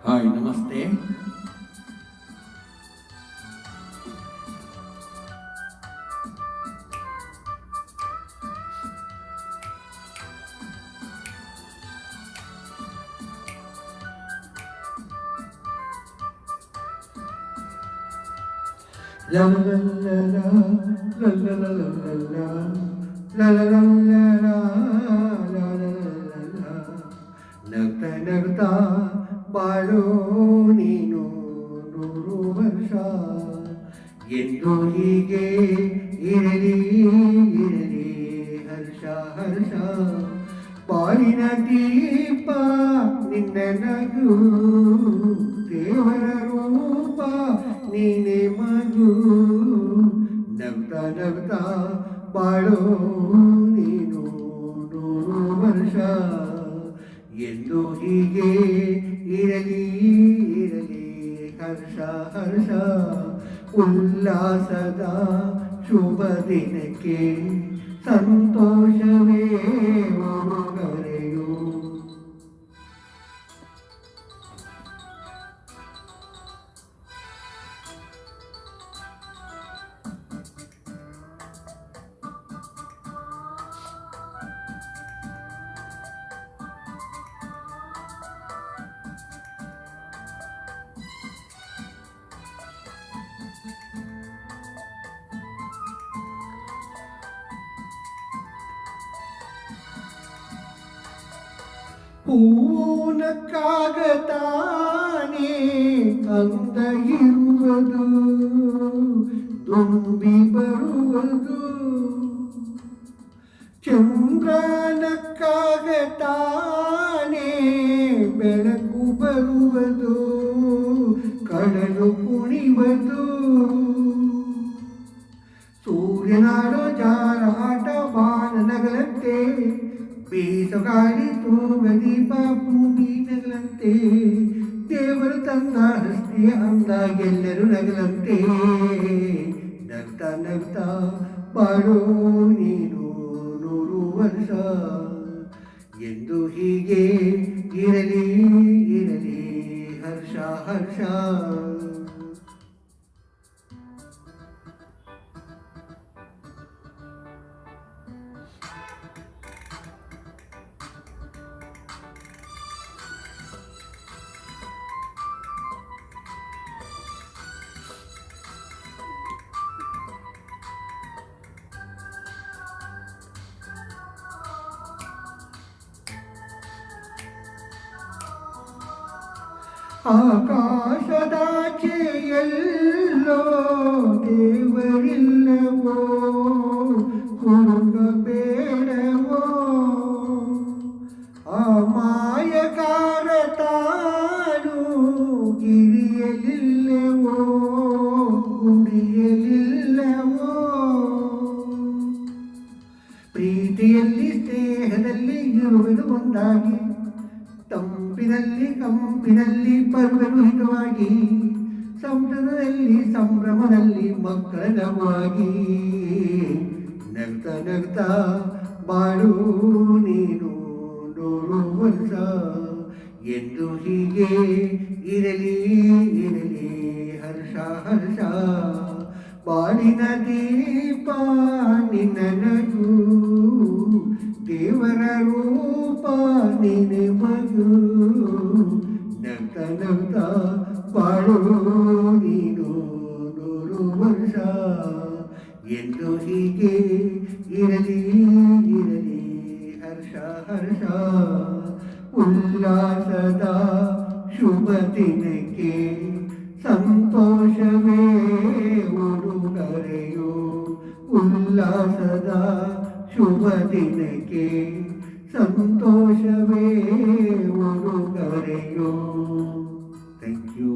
Hi ನಮಸ್ತೆ. La la la la la la la la la la la la la ನಗ್ತಾ ನಗ್ತಾ ಬಾಳೋ ನೀನು ನೂರು ವರ್ಷ ಎಂದು ಹೀಗೆ ಇರಲಿ ಇರಲಿ ಹರ್ಷ ಹರ್ಷ ಬಾಳಿನ ದೀಪ ನಿನ್ನ ನಗು ದೇವರ ರೂಪ ನೀನೆ ಮಗು ನಗ್ತಾ ನಗ್ತಾ ಬಾಳೋ ನೀನು ನೂರು ವರ್ಷ ಎಂದು ಹೀಗೆ ಇರಲಿ ಇರಲಿ ಹರ್ಷ ಹರ್ಷ ಉಲ್ಲಾಸದ ಶುಭ ದಿನಕ್ಕೆ ಸಂತೋಷವೇ ಉಡುಗೊರೆಯು. ಹೂನಕ್ಕಾಗತಾನೆ ಅಂದ ಇರುವುದು ತುಂಬಿ ಬರುವುದು, ಚಂದ್ರನಕ್ಕಾಗತಾನೆ ಬೆಳಕು ಬರುವುದು ಕಡಲು ಕುಣಿವುದು, ಸೂರ್ಯನಾಡೋ ಜಾರಾಟ ಬಾಣ ನಗಲಂತೆ ಬೀಸೋ ಗಾಳಿ ತೂಗ ದೀಪ ಭೂಮಿ ನಗಲಂತೆ, ದೇವರು ತಂದ ಹಸ್ತಿಯ ಅಂದ ಎಲ್ಲರೂ ನಗಲಂತೆ. ನಗ್ತಾ ನಗ್ತಾ ಬಾಳೋ ನೀನು ನೂರು ವರ್ಷ ಎಂದು ಹೀಗೆ ಇರಲಿ ಇರಲಿ ಹರ್ಷ ಹರ್ಷ. ಆಕಾಶದಾಚೆ ಎಲ್ಲೋ ದೇವರಿಲ್ಲವೋ ಹುಡುಕಬೇಡವೋ, ಆ ಮಾಯಕಾರ ತಾನು ಗಿರಿಯಲಿಲ್ಲವೋ ಗುಡಿಯಲಿಲ್ಲವೋ, ಪ್ರೀತಿಯಲ್ಲಿ ಸ್ನೇಹದಲ್ಲಿ ಇರುವುದು ಒಂದಾಗಿ, ತಂಪಿನಲ್ಲಿ ಕಂಪಿನಲ್ಲಿ ಬರುವೆನು ಹಿತವಾಗಿ, ಸಂಭ್ರಮದಲ್ಲಿ ಸಂಭ್ರಮದಲ್ಲಿ ಮಕ್ಕಳ ನಗುವಾಗಿ. ನಗ್ತಾ ನಗ್ತಾ ಬಾಳು ನೀನು ನೂರು ವರ್ಷ ಎಂದು ಹೀಗೆ ಇರಲಿ ಇರಲಿ ಹರ್ಷ ಹರ್ಷ ಬಾಳಿನ ದೀಪ ನಿನ್ನ ನಗು ದೇವರ ರೂಪ ನೀನೆ ಮಗು. ನಗ್ತಾ ನಗ್ತಾ ಬಾಳೋ ನೀನು ನೂರು ವರ್ಷ ಎಂದು ಹೀಗೆ ಇರಲಿ ಇರಲಿ ಹರ್ಷ ಹರ್ಷ ಉಲ್ಲಾಸದ ಶುಭ ದಿನಕ್ಕೆ ಸಂತೋಷವೇ ಉಡುಗೊರೆಯು. ಉಲ್ಲಾಸದ ಶುಭ ದಿನಕ್ಕೆ ಸಂತೋಷವೇ ಉಡುಗೊರೆಯು. Thank you.